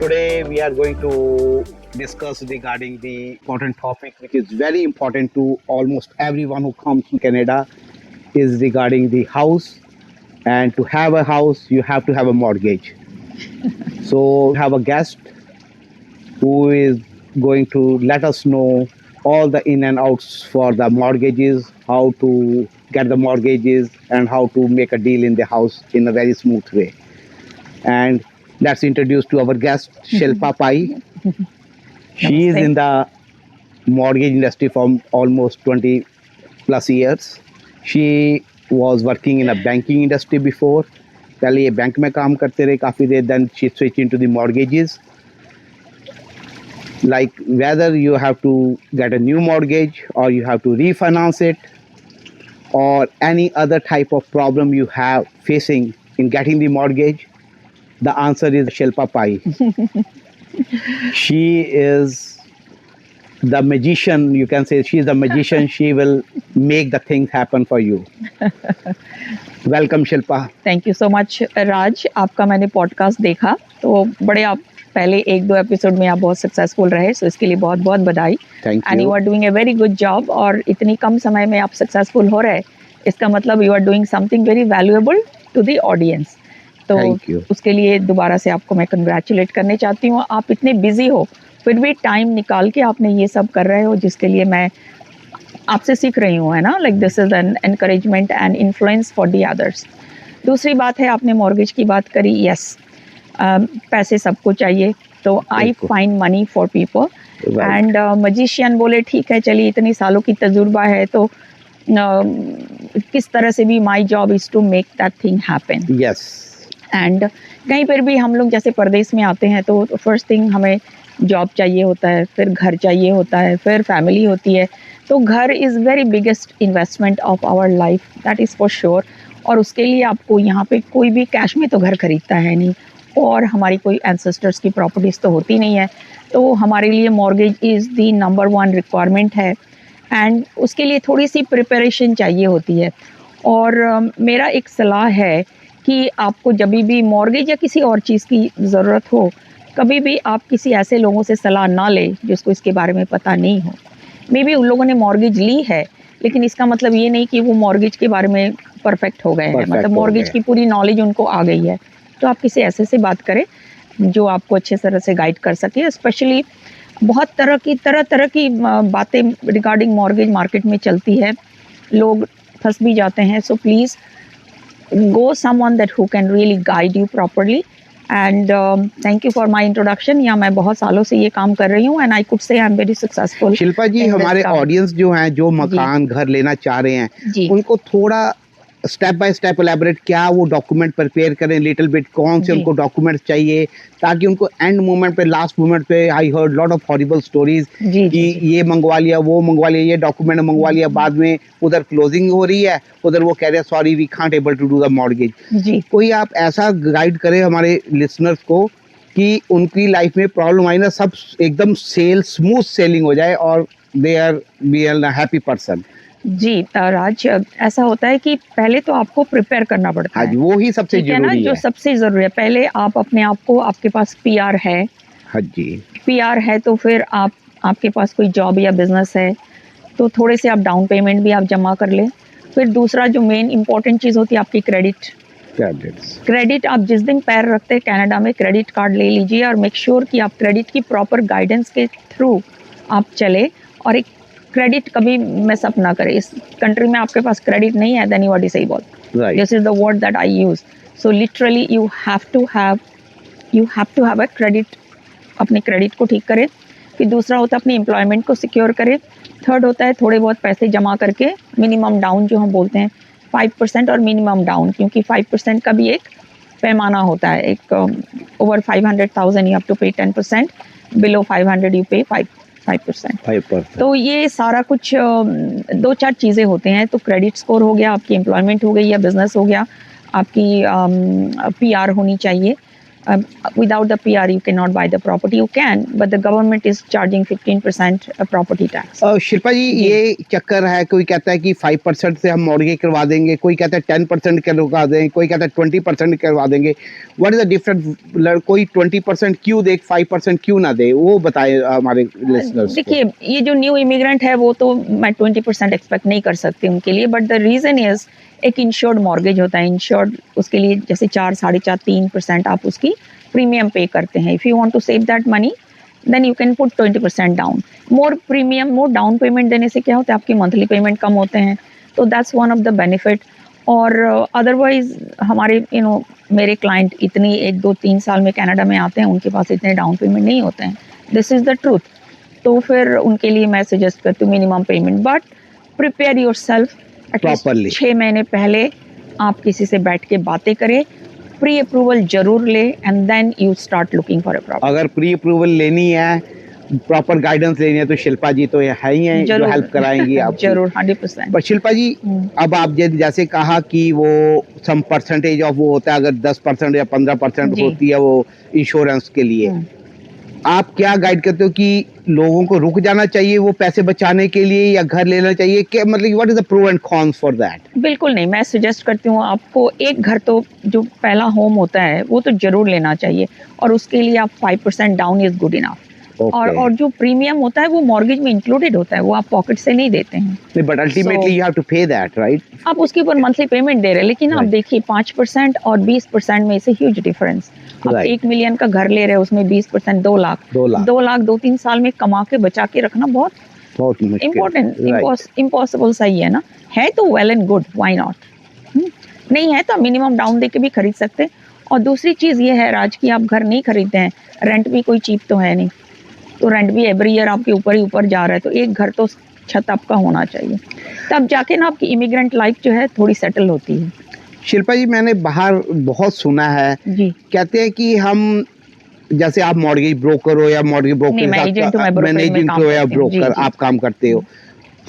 Today we are going to discuss regarding the important topic which is very important to almost everyone who comes to Canada is regarding the house. And to have a house, you have to have a mortgage. So we have a guest who is going to let us know all the in and outs for the mortgages, how to get the mortgages, and how to make a deal in the house in a very smooth way. And let's introduce to our guest, Shilpa Pai. She is in the mortgage industry for almost 20 plus years. She was working in a banking industry before. पहले ये bank में काम करते रहे काफ़ी देर. Then she switched into the mortgages. Like whether you have to get a new mortgage or you have to refinance it or any other type of problem you have facing in getting the mortgage, the answer is Shilpa Pai. She is the magician, you can say she's the magician. She will make the things happen for you. Welcome Shilpa. Thank you so much Raj. आपका मैंने podcast देखा तो बड़े आप पहले 1-2 episode में आप बहुत सक्सेसफुल रहे, सो इसके लिए बहुत बहुत बधाई. And you are doing a very good job. और इतनी कम समय में आप सक्सेसफुल हो रहे, इसका मतलब you are doing something very valuable to the audience. तो उसके लिए दोबारा से आपको मैं कंग्रेचुलेट करने चाहती हूँ. आप इतने बिजी हो फिर भी टाइम निकाल के आपने ये सब कर रहे हो, जिसके लिए मैं आपसे सीख रही हूँ, है ना. Like this is an encouragement and influence for the others. दूसरी बात है, आपने मॉर्गेज की बात करी. यस, पैसे सबको चाहिए, तो I find money for people. And magician बोले ठीक है, चलिए इतनी सालों की तजुर्बा है तो किस तरह से भी my job is to make that thing happen. Yes. And कहीं पर भी हम लोग जैसे परदेश में आते हैं तो फर्स्ट थिंग हमें जॉब चाहिए होता है, फिर घर चाहिए होता है, फिर फैमिली होती है. तो घर is very biggest investment of our life, that is for sure. और उसके लिए आपको यहाँ पे कोई भी कैश में तो घर खरीदता है नहीं, और हमारी कोई एंसेस्टर्स की प्रॉपर्टीज़ तो होती नहीं है. तो हमारे लिए mortgage is the number 1 requirement है. एंड उसके लिए थोड़ी सी प्रिपरेशन चाहिए होती है. और मेरा एक सलाह है कि आपको जब भी मॉर्गेज या किसी और चीज़ की ज़रूरत हो, कभी भी आप किसी ऐसे लोगों से सलाह ना लें जिसको इसके बारे में पता नहीं हो. मे बी उन लोगों ने मॉर्गेज ली है, लेकिन इसका मतलब ये नहीं कि वो मॉर्गेज के बारे में परफेक्ट हो गए हैं, मतलब मॉर्गेज की पूरी नॉलेज उनको आ गई है. तो आप किसी ऐसे से बात करें जो आपको अच्छे तरह से गाइड कर सके. स्पेशली बहुत तरह तरह की बातें रिगार्डिंग मॉर्गेज मार्केट में चलती है, लोग फंस भी जाते हैं. So please go someone that who can really guide you properly. And thank you for my introduction. या मैं बहुत सालों से ये काम कर रही हूँ and I could say I am very successful. Shilpa ji, हमारे ऑडियंस जो हैं, जो मकान घर लेना चाह रहे हैं, उनको थोड़ा स्टेप बाय स्टेप एलैबोरेट, क्या वो डॉक्यूमेंट प्रिपेयर करें लिटिल बिट, कौन से उनको डॉक्यूमेंट चाहिए, ताकि उनको एंड मोमेंट पे, लास्ट मोमेंट पे, I heard lot of horrible stories कि ये मंगवा लिया, वो मंगवा लिया, ये डॉक्यूमेंट मंगवा लिया, बाद में उधर क्लोजिंग हो रही है, उधर वो कह रहे हैं sorry we can't able to do the mortgage. कोई आप ऐसा गाइड करें हमारे लिसनर्स को कि उनकी लाइफ में प्रॉब्लम आई ना, सब एकदम स्मूथ सेलिंग हो जाए और they are be an happy person. जी राज, ऐसा होता है कि पहले तो आपको प्रिपेयर करना पड़ता है. वो ही सबसे जरूरी है, जो सबसे जरूरी है. पहले आप अपने आप को, आपके पास पीआर है. हाँ जी, पीआर है तो फिर आपके पास कोई जॉब या बिजनेस है तो थोड़े से आप डाउन पेमेंट भी आप जमा कर लें. फिर दूसरा जो मेन इंपॉर्टेंट चीज़ होती है आपकी क्रेडिट. आप जिस दिन पैर रखते हैं कनाडा में, क्रेडिट कार्ड ले लीजिए और मेक श्योर कि आप क्रेडिट की प्रॉपर गाइडेंस के थ्रू आप चले. और एक क्रेडिट कभी मिसअप ना करें. इस कंट्री में आपके पास क्रेडिट नहीं है, then you are disable. This is the word that I use. So literally you have to have a credit. अपने क्रेडिट को ठीक करें. फिर दूसरा होता है अपनी एम्प्लॉयमेंट को सिक्योर करें. थर्ड होता है थोड़े बहुत पैसे जमा करके मिनिमम डाउन, जो हम बोलते हैं 5% और मिनिमम डाउन, क्योंकि 5% का भी एक पैमाना होता है. एक ओवर 500,000 यू हैव टू पे 10%, बिलो 500 यू पे 5%. तो ये सारा कुछ 2-4 चीज़ें होते हैं. तो क्रेडिट स्कोर हो गया, आपकी एम्प्लॉयमेंट हो गई या बिजनेस हो गया, आपकी पीआर होनी चाहिए. without the PR you cannot buy the property. You can, but the government is charging 15% property tax. Shilpa जी, जी। ये चक्कर है, कोई कहता है कि 5% से हम मॉर्गेज करवा देंगे, कोई कहता है 10% करवा देंगे, कोई कहता है 20% करवा देंगे। What is the difference? कोई 20% क्यों दे, 5% क्यों ना दे, वो बताए हमारे लिसनर्स को। देखिए, ये जो न्यू इमिग्रेंट है वो तो मैं 20% एक्सपेक्ट नहीं कर सकती उनके लिए, बट द रीज़न इज़ एक इंश्योर्ड मॉर्गेज होता है। इंश्योर्ड उसके लिए जैसे 4, 4.5, 3% आप उसकी प्रीमियम पे करते हैं। If you want to save that money then you can put 20% down. More premium, more down payment देने से क्या होता है, आपकी मंथली पेमेंट कम होते हैं, तो that's one of the benefit. और अदरवाइज हमारे मेरे क्लाइंट इतनी 1, 2, 3 साल में कनाडा में आते हैं, उनके पास इतने डाउन पेमेंट नहीं होते हैं। This is the truth. तो फिर उनके लिए मैं सजेस्ट करती हूँ minimum payment, but prepare yourself Properly. 6 महीने पहले आप किसी से बैठ के बातें करें, प्री अप्रूवल जरूर ले, and then you start looking for a property. अगर प्री अप्रूवल लेनी है, प्रॉपर गाइडेंस लेनी है, तो शिल्पा जी तो ये है ही हैं जो हेल्प कराएंगी आप। जरूर 100%। पर शिल्पा जी, अब आप जैसे कहा कि वो सम परसेंटेज ऑफ वो होता है, अगर 10% या 15% जी। होती है वो इंश्योरेंस के लिए, आप क्या गाइड करते हो कि लोगों को रुक जाना चाहिए वो पैसे बचाने के लिए, या घर लेना चाहिए? क्या मतलब, what is the pro and cons for that? बिल्कुल नहीं, मैं सजेस्ट करती हूँ आपको एक घर, तो जो पहला होम होता है वो तो जरूर लेना चाहिए, और उसके लिए आप 5% डाउन इज गुड इनफ। और जो प्रीमियम होता है वो मॉर्गेज में इंक्लूडेड होता है, वो आप पॉकेट से नहीं देते हैं। But ultimately you have to pay that, right? आप उसके ऊपर मंथली पेमेंट दे रहे हैं, लेकिन आप देखिए 5% और 20% में से ह्यूज डिफरेंस। आप 1 मिलियन का घर ले रहे हैं, उसमें 20% 2 लाख 2 लाख 2-3 साल में कमा के बचा के रखना बहुत इम्पोर्टेंट, इम्पॉसिबल सही है ना? है तो well and good, why not. नहीं है तो मिनिमम डाउन दे के भी खरीद सकते हैं। और दूसरी चीज़ ये है राज, की आप घर नहीं खरीदते हैं, रेंट भी कोई चीप तो है नहीं, तो रेंट भी एवरी ईयर आपके ऊपर ही ऊपर जा रहा है, तो एक घर तो छत आपका होना चाहिए, तब जाके ना आपकी इमिग्रेंट लाइफ जो है थोड़ी सेटल होती है। शिल्पा जी, मैंने बाहर बहुत सुना है जी, कहते हैं कि हम, जैसे आप मॉर्गेज ब्रोकर हो या मॉर्गेज ब्रोकर, मैं एजेंट हूँ, या ब्रोकर आप काम करते हो,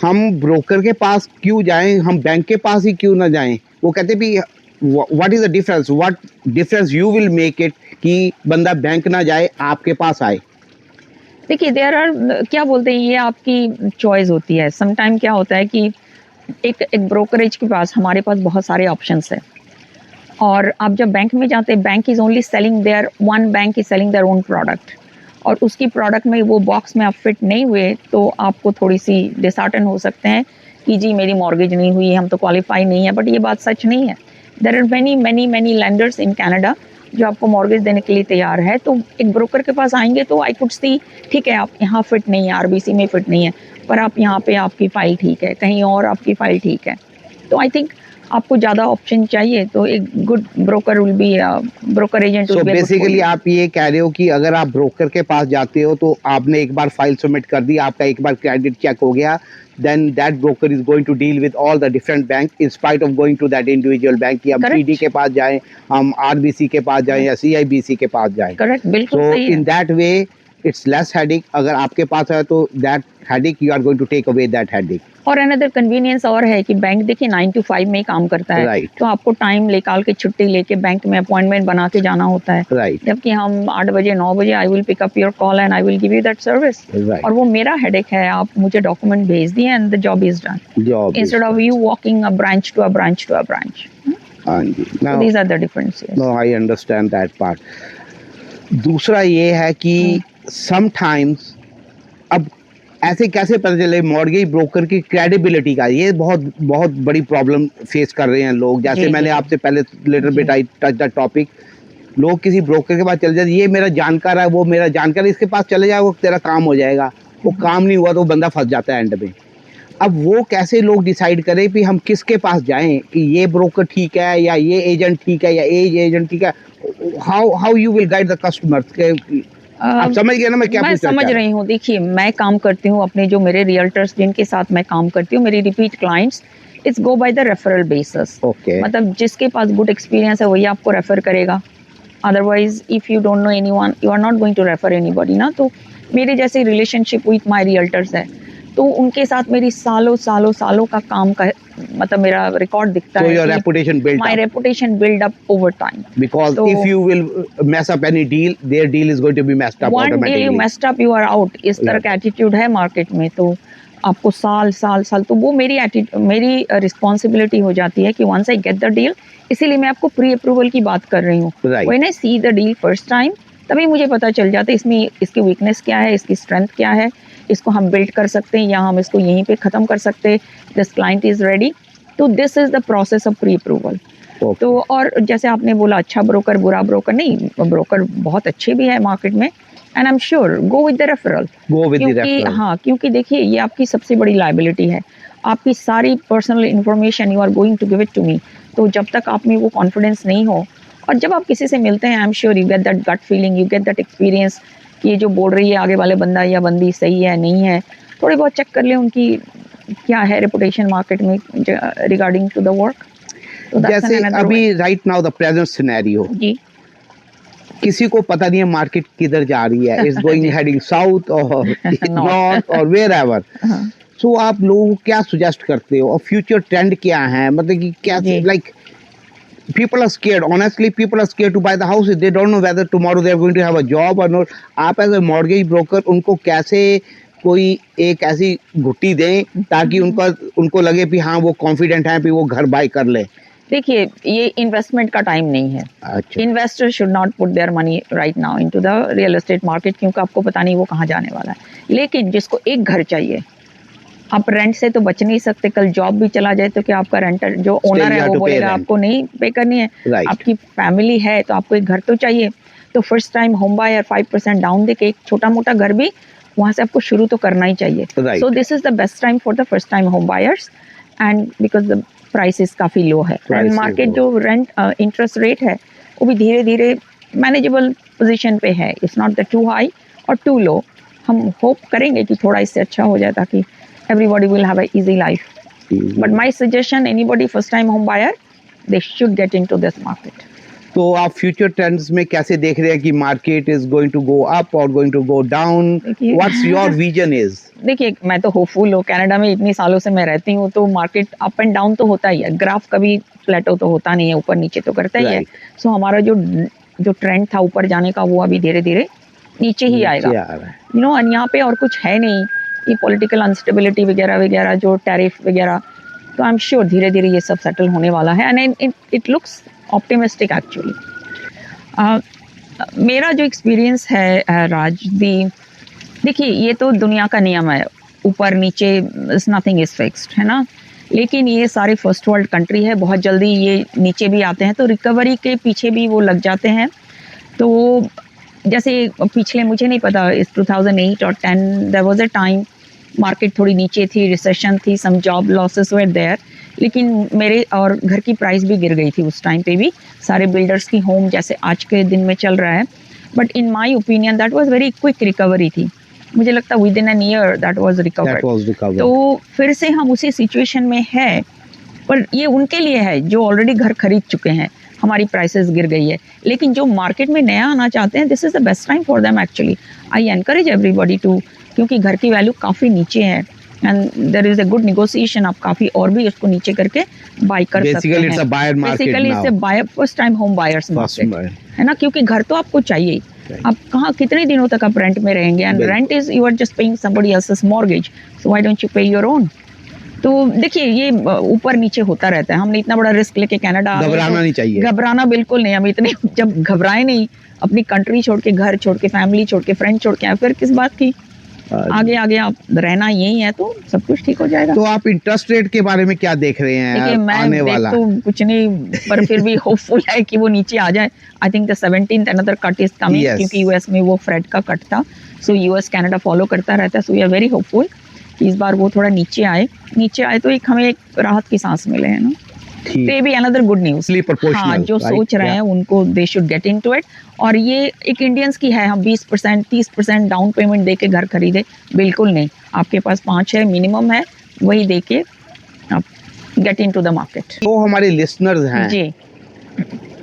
हम ब्रोकर के पास क्यों जाएं, हम बैंक के पास ही क्यों ना जाएं? वो कहते भी what is the difference, what difference you will make it कि बंदा बैंक ना जाए, आपके पास आए? देखिए देयर आर, क्या बोलते हैं, ये आपकी चॉइस होती है। समटाइम क्या होता है कि एक ब्रोकरेज के पास, हमारे पास बहुत सारे ऑप्शंस है, और आप जब बैंक में जाते हैं, bank is only selling their, one bank is selling their own product, और उसकी प्रोडक्ट में वो बॉक्स में आप फिट नहीं हुए तो आपको थोड़ी सी डिसहार्टन हो सकते हैं कि जी मेरी मॉर्गेज नहीं हुई, हम तो क्वालिफाई नहीं है। बट ये बात सच नहीं है। There are many many many lenders in Canada जो आपको मॉर्गेज देने के लिए तैयार है। तो एक ब्रोकर के पास आएंगे तो आई कुड सी, ठीक है आप यहाँ फिट नहीं है, आरबीसी में फिट नहीं है, पर आप यहाँ पे आपकी फ़ाइल ठीक है, कहीं और आपकी फ़ाइल ठीक है। तो आई थिंक आपको ज़्यादा ऑप्शन चाहिए तो एक good broker will be, broker agent will be. So basically आप ये कह रहे हो कि अगर आप ब्रोकर के पास जाते हो तो आपने एक बार फाइल सबमिट कर दी, आपका एक बार क्रेडिट चेक हो गया, then that broker is going to deal with all the different banks in spite of going to that individual bank कि हम TD के पास जाएं, हम RBC के पास जाएं या CIBC के पास जाएं। करेक्ट, बिल्कुल So सही है। in that way it's less headache। अगर आपके पास है तो that headache you are going to take away that headache। और अनदर कन्वीनियंस और है कि बैंक देखिए 9 to 5 में ही काम करता है, Right। तो आपको टाइम निकाल के छुट्टी लेके बैंक में अपॉइंटमेंट बना के जाना होता है। Right। जबकि हम 8 बजे 9 बजे I will pick up your call and I will give you that service. Right। और वो मेरा हेडेक है, आप मुझे डॉक्यूमेंट भेज दिए and the job is done, Job instead of you walking a branch to a branch to a branch. हाँ जी। Now, these are the differences. no, I understand that part। दूसरा ये है कि समटाइम्स, अब ऐसे कैसे पता चले मॉर्गेज ब्रोकर की क्रेडिबिलिटी का, ये बहुत बहुत बड़ी प्रॉब्लम फेस कर रहे हैं लोग। जैसे जी, मैंने जी। आपसे पहले little bit I touch the topic, लोग किसी ब्रोकर के पास चले जाते, ये मेरा जानकार है, वो मेरा जानकार है, इसके पास चले जाओ वो तेरा काम हो जाएगा, वो काम नहीं हुआ तो बंदा फंस जाता है एंड में। अब वो कैसे लोग डिसाइड करें कि हम किसके पास जाएं, कि ये ब्रोकर ठीक है या ये एजेंट ठीक है या एजेंट ठीक है? How you will guide the customer? आप समझ गए ना मैं क्या मैं पूछना समझ चाह रहा रही हूँ। देखिए मैं काम करती हूँ, अपने जो मेरे रियल्टर्स जिनके साथ मैं काम करती हूँ, मेरी repeat clients, it's go by the referral basis. Okay. मतलब जिसके पास गुड एक्सपीरियंस है वही आपको रेफर करेगा, otherwise if you don't know anyone you are not going to refer anybody ना। तो मेरे जैसे रिलेशनशिप विथ माय रियल्टर्स है, तो उनके साथ मेरी सालों सालों सालों का काम का मतलब मेरा रिकॉर्ड दिखता So है your कि reputation built my up. reputation build up over time. Because So- if you will mess up any deal, their deal is going to be messed up One deal automatically. you messed up, you are out. इस तरह का attitude है market में, तो आपको साल साल साल, तो वो मेरी रिस्पॉन्सिबिलिटी हो जाती है कि once I get the deal, इसीलिए मैं आपको प्री अप्रूवल की बात कर रही हूँ. Right. When I see the deal first time, तभी मुझे पता चल जाता है इसमें इसकी वीकनेस क्या है, इसकी स्ट्रेंथ क्या है, इसको हम बिल्ड कर सकते हैं या हम इसको यहीं पे ख़त्म कर सकते हैं. This client is ready. तो this is the process of pre approval. Okay. तो और जैसे आपने बोला अच्छा ब्रोकर बुरा ब्रोकर, नहीं, ब्रोकर बहुत अच्छे भी है मार्केट में, and I am sure go with the referral. Go with the क्योंकि referral. हाँ, क्योंकि देखिए ये आपकी सबसे बड़ी लाइबिलिटी है. आपकी सारी personal information you are going to give it to me. तो जब तक आप में वो कॉन्फिडेंस नहीं हो, और जब आप किसी से मिलते हैं, I am sure you get that gut feeling, you get that experience कि ये जो बोल रही है आगे वाले बंदा या बंदी सही है नहीं है. थोड़ी बहुत चेक कर ले उनकी क्या है रेपुटेशन मार्केट में रिगार्डिंग टू द वर्क. जैसे अभी right now the present scenario, जी, किसी को पता नहीं है मार्केट किधर जा रही है, इज गोइंग हेडिंग साउथ और नॉर्थ और वेयर एवर. हाँ. सो आप लोगों को क्या सुजेस्ट करते हो और फ्यूचर ट्रेंड क्या है, मतलब कि क्या, जी. Like people are scared, honestly people are scared to buy the houses, they don't know whether tomorrow they are going to have a job or not. आप एज ए मॉर्गेज ब्रोकर उनको कैसे कोई एक ऐसी घुट्टी दें ताकि उनको लगे कि हाँ वो कॉन्फिडेंट है कि वो घर बाय कर ले. देखिए ये इन्वेस्टमेंट का टाइम नहीं है. अच्छा. Investor should not put their money right now into the real estate market, क्योंकि आपको पता नहीं वो कहाँ जाने वाला है. लेकिन जिसको एक घर चाहिए, आप रेंट से तो बच नहीं सकते. कल जॉब भी चला जाए तो क्या आपका रेंटर जो ओनर you है have वो to pay बोलेगा rent. आपको नहीं पे करनी है. Right. आपकी फैमिली है तो आपको एक घर तो चाहिए. तो first time home buyer 5% down देके एक छोटा मोटा घर भी वहाँ से आपको शुरू तो करना ही चाहिए. Right. So this is the best time for the first time home buyers, and because the prices काफ़ी लो है. Price and is market low. जो रेंट इंटरेस्ट रेट है वो भी धीरे धीरे मैनेजेबल पोजीशन पे है. It's not the two high और टू लो. हम होप करेंगे कि थोड़ा इससे अच्छा हो जाए ताकि everybody will have an easy life. But my suggestion, anybody first time home buyer, they should get into this market. तो आप फ्यूचर ट्रेंड्स में कैसे देख रहे हैं कि market is going to go up और गोइंग टू गो डाउन, देखिए- व्हाट्स योर विजन इज? देखिए मैं तो होपफुल हूँ. कनाडा में इतनी सालों से मैं रहती हूँ तो मार्केट अप एंड डाउन तो होता ही है. ग्राफ कभी फ्लैटो तो होता नहीं है, ऊपर नीचे तो करता ही है. Right. सो हमारा जो ट्रेंड था ऊपर जाने का वो अभी धीरे धीरे नीचे ही आएगा. यू नो, और यहाँ पे और कुछ है नहीं कि पॉलिटिकल अनस्टेबिलिटी वगैरह वगैरह, जो टैरिफ वगैरह, तो आई एम श्योर धीरे धीरे ये सब सेटल होने वाला है. And it looks optimistic actually. मेरा जो एक्सपीरियंस है देखिए ये तो दुनिया का नियम है, ऊपर नीचे नथिंग इज फिक्स्ड, है ना. लेकिन ये सारे फर्स्ट वर्ल्ड कंट्री है, बहुत जल्दी ये नीचे भी आते हैं तो रिकवरी के पीछे भी वो लग जाते हैं. तो जैसे पिछले मुझे नहीं पता इस 2008 और 10 there was a time market थोड़ी नीचे थी, रिसेशन थी, some job losses were there, लेकिन मेरे और घर की प्राइस भी गिर गई थी उस टाइम पे भी. सारे बिल्डर्स की होम जैसे आज के दिन में चल रहा है, but in my opinion that was very quick recovery थी. मुझे लगता with in an year that was recovered. तो फिर से हम उसी सिचुएशन में है, पर ये उनके लिए है जो ऑलरेडी घर खरीद चुके हैं. हमारी प्राइसेस गिर गई है, लेकिन जो मार्केट में नया आना चाहते हैं, this is the best time for them actually. I encourage everybody to, क्योंकि घर की वैल्यू काफ़ी नीचे है and there is a good negotiation. आप काफ़ी और भी उसको नीचे करके बाय कर सकते हैं. It's a buyer market basically it's a buyer first time home buyers market, है ना, क्योंकि घर तो आपको चाहिए. आप कहाँ कितने दिनों तक आप रेंट में रहेंगे, and rent is you are just paying somebody else's mortgage, so why don't you pay your own. तो देखिए ये ऊपर नीचे होता रहता है. हमने इतना बड़ा रिस्क लेके कनाडा घबराना नहीं चाहिए. घबराना बिल्कुल नहीं. हम इतने जब घबराए नहीं, अपनी कंट्री छोड़ के, घर छोड़ के, फैमिली छोड़ के, फ्रेंड छोड़ के आए, फिर किस बात की. आगे आगे आप रहना यही है तो सब कुछ ठीक हो जाएगा. तो आप इंटरेस्ट रेट के बारे में क्या देख रहे हैं? देखिए मैं आने वाला तो कुछ नहीं, पर फिर भी होपफुल है कि वो नीचे आ जाए. I think the 17th another cut is coming, क्योंकि यूएस में वो फ्रेड का कट था. सो यूएस कनाडा फॉलो करता रहता है. So we are very hopeful कि इस बार वो थोड़ा नीचे आए तो एक हमें एक राहत की सांस मिले, है ना. तो ये भी अनदर गुड न्यूज. हाँ, जो सोच रहे हैं उनको they should get into it. और ये एक इंडियंस की है, हम 20% 30% डाउन पेमेंट दे के घर खरीदे, बिल्कुल नहीं. आपके पास 5 है मिनिमम है, वही दे के आप गेट इनटू द मार्केट. तो हमारे लिसनर्स हैं जी,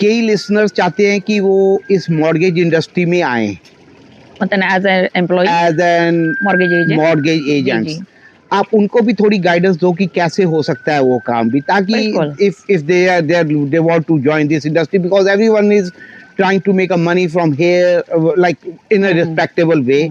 कई लिसनर्स चाहते हैं कि वो इस मॉर्गेज इंडस्ट्री में आए मतलब as a employ, as an mortgage agent. Mortgage agent. आप उनको भी थोड़ी गाइडेंस दो कि कैसे हो सकता है वो काम भी, ताकि बिल्कुल। if they want to join this industry, because everyone is trying to make a money from here, like in a respectable way.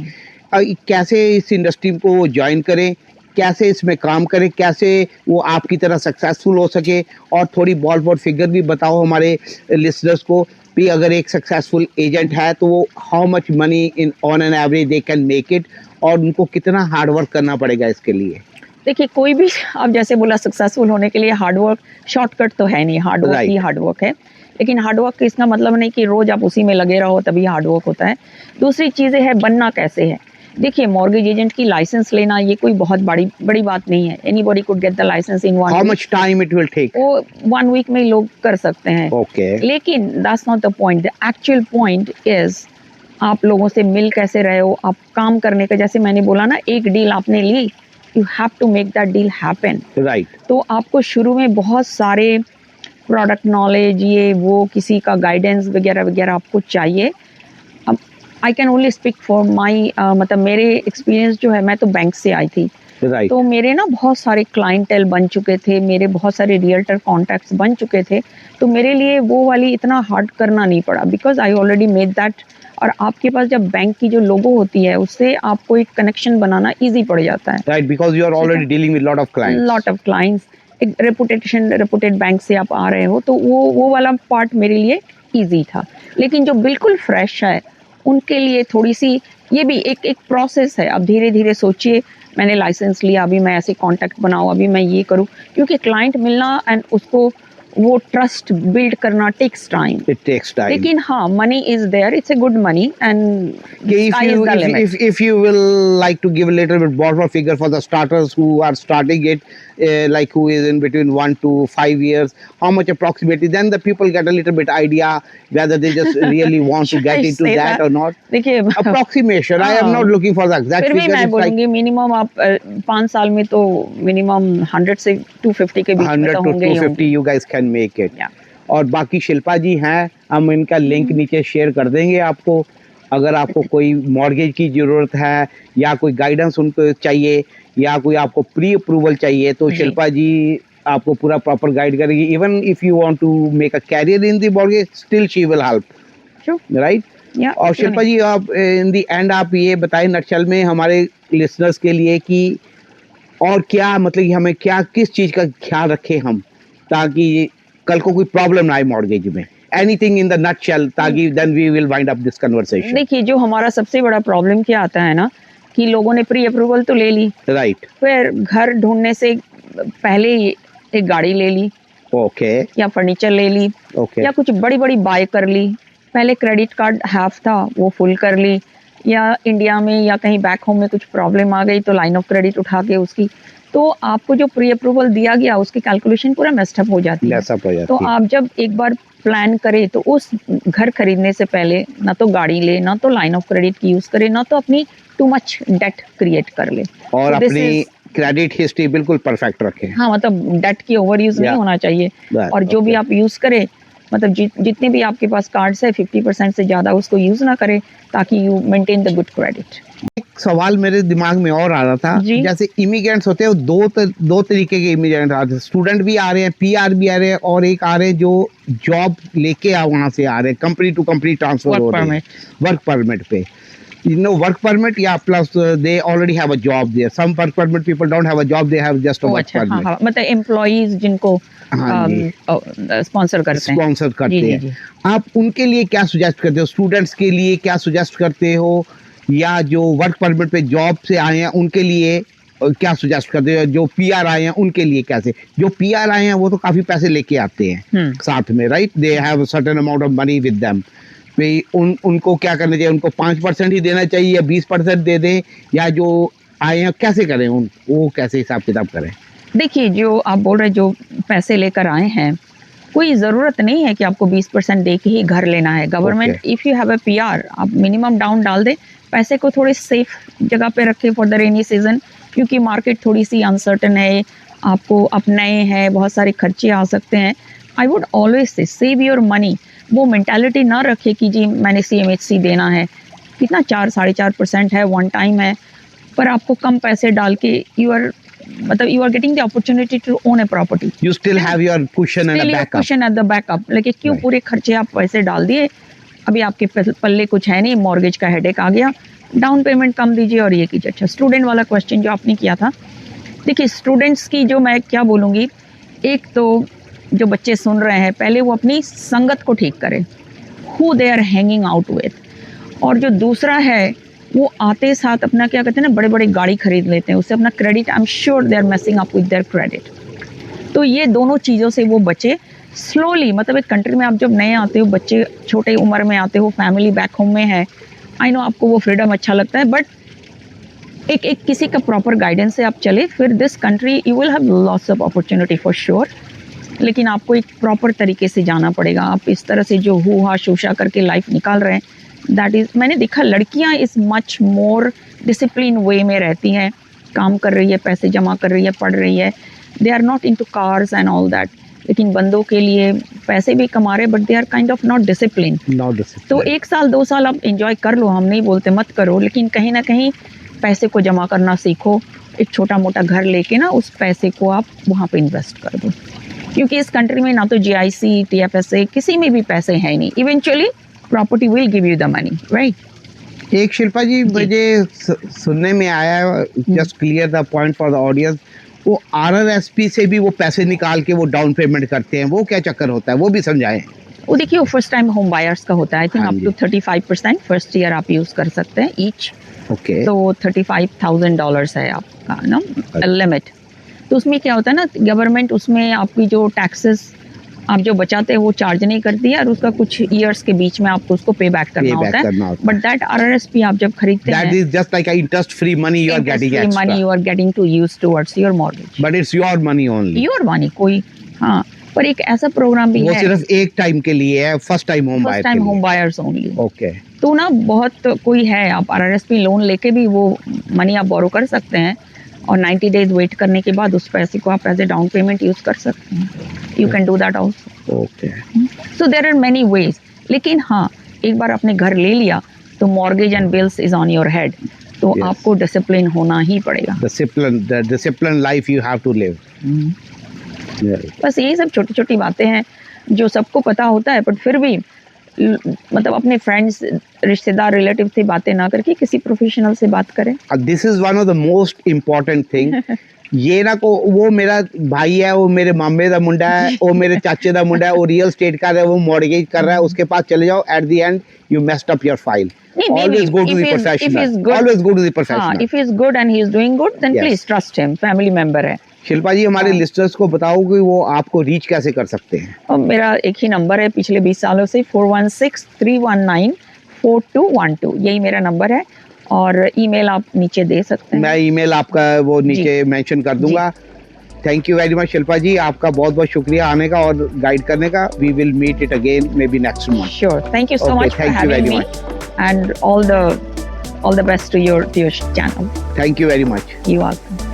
कैसे इस इंडस्ट्री को वो ज्वाइन करें, कैसे इसमें काम करें, कैसे वो आपकी तरह सक्सेसफुल हो सके, और थोड़ी बॉल फॉर फिगर भी बताओ हमारे लिसनर्स को भी, अगर एक सक्सेसफुल एजेंट है तो वो how much money in on an average they can make it, और उनको कितना हार्ड वर्क करना पड़ेगा इसके लिए। देखिए, कोई भी आप जैसे बोला सक्सेसफुल होने के लिए हार्ड वर्क, शॉर्टकट तो है नहीं, हार्ड वर्क Right. ही हार्ड वर्क है। लेकिन हार्ड वर्क इसका मतलब नहीं कि रोज आप उसी में लगे रहो तभी हार्ड वर्क होता है। दूसरी चीज़ें है, बनना कैसे है। देखिए, मॉर्गेज एजेंट की लाइसेंस लेना ये कोई बहुत बड़ी बात नहीं है। Anybody could get the licence in one how week. Much time it will take? वो 1 वीक में लोग कर सकते हैं। ओके, लेकिन that's not the point. The actual point is आप लोगों से मिल कैसे रहे हो, आप काम करने का, जैसे मैंने बोला ना, एक डील आपने ली, you have to make that deal happen. Right. तो आपको शुरू में बहुत सारे प्रोडक्ट नॉलेज, ये वो, किसी का गाइडेंस वगैरह वगैरह आपको चाहिए। अब I can only speak for my, मतलब मेरे एक्सपीरियंस जो है, मैं तो बैंक से आई थी, राइट। तो मेरे ना बहुत सारे क्लाइंटेल बन चुके थे, मेरे बहुत सारे रियल्टर कॉन्टैक्ट्स बन चुके थे, तो मेरे लिए वो वाली इतना हार्ड करना नहीं पड़ा, because I already made that. और आपके पास जब बैंक की जो लोगो होती है, उससे आपको एक कनेक्शन बनाना ईजी पड़ जाता है। Right, because you are already dealing with lot of clients. Lot of clients, एक रेपुटेड बैंक से आप आ रहे हो, तो वो वाला पार्ट मेरे लिए ईजी था। लेकिन जो बिल्कुल फ्रेश है, उनके लिए थोड़ी सी ये भी एक प्रोसेस है। अब धीरे धीरे सोचिए, मैंने लाइसेंस लिया, अभी मैं ऐसे कॉन्टैक्ट बनाऊँ, अभी मैं ये करूँ, क्योंकि क्लाइंट मिलना एंड उसको वो ट्रस्ट बिल्ड करना takes time. It takes time. लेकिन हाँ, money is there, it's a good money, and If you will like to give a little bit ballpark figure for the starters who are starting it, like who is in between 1 to 5 years, how much approximately, then the people get a little bit idea whether they just really want to get into that or not. देखिए, Approximation. I am not looking for the exact फिर भी figure. मैं It's like बोलूंगी minimum आप 5 साल में तो minimum 100 से 250 के बीच में 100 तो to होंगे ही 250 you guys can make it. Yeah. और बाकी शिल्पा जी हैं, हम इनका लिंक नीचे शेयर कर देंगे आपको। अगर आपको कोई मॉर्गेज की ज़रूरत है, या कोई गाइडेंस उनको चाहिए, या कोई आपको प्री अप्रूवल चाहिए, तो जी। शिल्पा जी आपको पूरा प्रॉपर गाइड करेगी। Even if you want to make a career in the mortgage, still she will help, Sure. Right. Yeah, और शिल्पा जी, आप इन द एंड आप ये बताएं नटशल में हमारे लिसनर्स के लिए कि और क्या, मतलब कि हमें क्या, किस चीज़ का ख्याल रखें हम, ताकि कल को कोई प्रॉब्लम ना आए मॉर्गेज में। एनीथिंग इन द नटशेल, ताकि then we will wind up this conversation. देखिए, जो हमारा सबसे बड़ा प्रॉब्लम क्या आता है ना, कि लोगों ने प्री अप्रूवल तो ले ली, राइट। फिर घर ढूंढने से पहले ही एक गाड़ी ले ली, ओके, या फर्नीचर ले ली, ओके, या कुछ बड़ी बड़ी बाय कर ली। पहले क्रेडिट कार्ड हाफ था, वो फुल कर ली, या इंडिया में या कहीं बैक होम में कुछ प्रॉब्लम आ गई तो लाइन ऑफ क्रेडिट उठा के उसकी, तो आपको जो प्री अप्रूवल दिया गया उसकी कैलकुलेशन पूरा मेस्ड अप हो जाती है। लेस अप हो तो जाती है। आप जब एक बार प्लान करें, तो उस घर खरीदने से पहले ना तो गाड़ी ले, ना तो लाइन ऑफ क्रेडिट की यूज करे, ना तो अपनी टू मच डेट क्रिएट कर ले। और So this अपनी is- क्रेडिट हिस्ट्री बिल्कुल परफेक्ट रखें। हाँ, मतलब डेट की ओवर यूज नहीं Yeah. होना चाहिए। Right, और जो भी okay. आप यूज करें, मतलब जितने भी आपके पास कार्ड्स है, 50% से ज्यादा उसको यूज ना करें, ताकि you maintain the good credit. एक सवाल मेरे दिमाग में और आ रहा था, जी। जैसे इमिग्रेंट्स होते हैं, दो तरीके के इमिग्रेंट आते हैं। स्टूडेंट भी आ रहे हैं, पीआर भी आ रहे हैं, और एक आ रहे हैं जो जॉब लेके वहां से आ रहे हैं, company to company transfer Work हो रहे हैं, वर्क परमिट पे। वर्क परमिट, या plus they already have a job there. Some work permit people don't have a job, they have just a work अच्छा, हाँ परमिट। हाँ, मतलब एम्प्लॉइज जिनको हाँ जी, स्पॉन्सर करते हैं। स्पॉन्सर करते जी, हैं। जी। आप उनके लिए क्या सुजेस्ट करते हो? स्टूडेंट्स के लिए क्या सुजेस्ट करते हो, या जो वर्क परमिट पे जॉब से आए हैं उनके लिए क्या सुजेस्ट करते हो? जो पीआर आए हैं उनके लिए कैसे? जो पीआर आए हैं वो तो काफी पैसे लेके आते हैं साथ में, right? They have certain amount of money with them. उनको क्या करना चाहिए? उनको 5% ही देना चाहिए, या 20% दे दें, या जो आए हैं कैसे करें, वो कैसे हिसाब किताब करें? देखिए, जो आप बोल रहे, जो पैसे लेकर आए हैं, कोई ज़रूरत नहीं है कि आपको 20% दे के ही घर लेना है। Government, if you have a PR, आप मिनिमम डाउन डाल दें, पैसे को थोड़ी सेफ जगह पे रखें फॉर द रेनी सीजन, क्योंकि मार्केट थोड़ी सी अनसर्टन है, आपको अब नए हैं, बहुत सारे खर्चे आ सकते हैं। I would always say save your money. वो मेंटालिटी ना रखे कि जी मैंने CMHC देना है, कितना 4-4.5% है, वन टाइम है, पर आपको कम पैसे डाल के यू आर मतलब you are getting the opportunity to own a property, You still have your cushion and a still your backup. Question at the backup, लेकिन क्यों Right. पूरे खर्चे आप पैसे डाल दिए, अभी आपके पल्ले कुछ है नहीं, मॉर्गेज का हेडेक आ गया, डाउन पेमेंट कम दीजिए और ये कीजिए। अच्छा, स्टूडेंट वाला क्वेश्चन जो आपने किया था, देखिए स्टूडेंट्स की जो मैं क्या बोलूँगी, एक तो जो बच्चे सुन रहे हैं, पहले वो अपनी संगत को ठीक करें, who they are hanging out with, और जो दूसरा है वो आते साथ अपना क्या कहते हैं ना, बड़े बड़े गाड़ी खरीद लेते हैं, उससे अपना credit, I am sure they are messing up with their credit. तो ये दोनों चीज़ों से वो बचे स्लोली। मतलब एक कंट्री में आप जब नए आते हो, बच्चे छोटे उम्र में आते हो, फैमिली बैक होम में है, आई नो आपको वो फ्रीडम अच्छा लगता है, बट एक किसी का प्रॉपर गाइडेंस से आप चले, फिर this country you will have lots of opportunity for sure. लेकिन आपको एक प्रॉपर तरीके से जाना पड़ेगा। आप इस तरह से जो हु हा शोशा करके लाइफ निकाल रहे हैं, दैट इज़, मैंने देखा लड़कियां इस मच मोर डिसिप्लिन वे में रहती हैं, काम कर रही है, पैसे जमा कर रही है, पढ़ रही है, they are not into cars and all that. लेकिन बंदों के लिए पैसे भी कमा रहे, but they are kind of not discipline. Not discipline. तो 1 साल 2 साल आप एंजॉय कर लो, हम नहीं बोलते मत करो, लेकिन कहीं ना कहीं पैसे को जमा करना सीखो। एक छोटा मोटा घर लेके ना उस पैसे को आप वहाँ पे इन्वेस्ट कर दो, क्योंकि इस कंट्री में ना तो GIC, TFSA, किसी में भी पैसे हैं नहीं। Eventually property will give you the money, right. एक शिल्पा जी, मुझे सुनने में आया, just clear the point for the audience, वो RRSP से भी वो पैसे निकाल के वो डाउन पेमेंट करते हैं, वो क्या चक्कर होता है, वो भी समझाएं। वो देखिए, वो फर्स्ट टाइम होम बायर्स का होता है, आई थिंक हाँ अप टू 35% फर्स्ट ईयर आप यूज़ कर सकते हैं ईच। ओके। तो $35,000 है आपका ना लिमिट। तो उसमें क्या होता है ना, गवर्नमेंट उसमें आपकी जो टैक्सेस आप जो बचाते हैं वो चार्ज नहीं करती है, और उसका कुछ ईयर्स के बीच में आपको उसको पे बैक करना होता है। बट दैट RRSP आप जब खरीदते That हैं, is just like a interest free money you are getting extra. money you are getting to use towards your mortgage, But it's your money only. your money। कोई हाँ, पर एक ऐसा programme भी वो है, सिर्फ एक टाइम के लिए है, first time home first buyer time के होम लिए। Buyers only. ओके। तो ना बहुत कोई है, आप RRSP लोन लेके भी वो मनी आप बोरो कर सकते हैं, और 90 डेज वेट करने के बाद उस पैसे को आप as a down payment use कर सकते हैं। You can do that also. Okay. So there are many ways. लेकिन हाँ, एक बार आपने घर ले लिया तो mortgage and bills is on your head, तो Yes. आपको डिसिप्लिन होना ही पड़ेगा। The disciplined life you have to live. Yeah. बस यही सब छोटी छोटी बातें हैं जो सबको पता होता है, बट फिर भी मतलब अपने फ्रेंड्स, रिश्तेदार, रिलेटिव से बातें ना करके किसी प्रोफेशनल से बात करें। This is one of the most important thing. ये ना को वो मेरा भाई है, वो मेरे मामे दा मुंडा है, वो मेरे चाचे दा मुंडा है, वो रियल स्टेट कर रहा है, वो मॉर्गेज कर रहा है, उसके पास चले जाओ, at the end you messed up your file. Always go to the professional. Always go to the professional. If he is good and he is doing good, then Yes. please trust him. Family member है। शिल्पा जी, हमारे listeners को बताओ कि वो आपको reach कैसे कर सकते हैं। और मेरा एक ही नंबर है पिछले 20 सालों से, 4163194212, यही मेरा नंबर है, और ईमेल आप नीचे दे सकते हैं। मैं ईमेल आपका वो नीचे मेंशन कर दूंगा। Thank you very much Shilpa ji, आपका बहुत बहुत शुक्रिया आने का और गाइड करने का। We will meet it again maybe next month. Sure. Thank you so Okay, much for thank you having very me, much. and all the best to your channel. Thank you very much. You are welcome.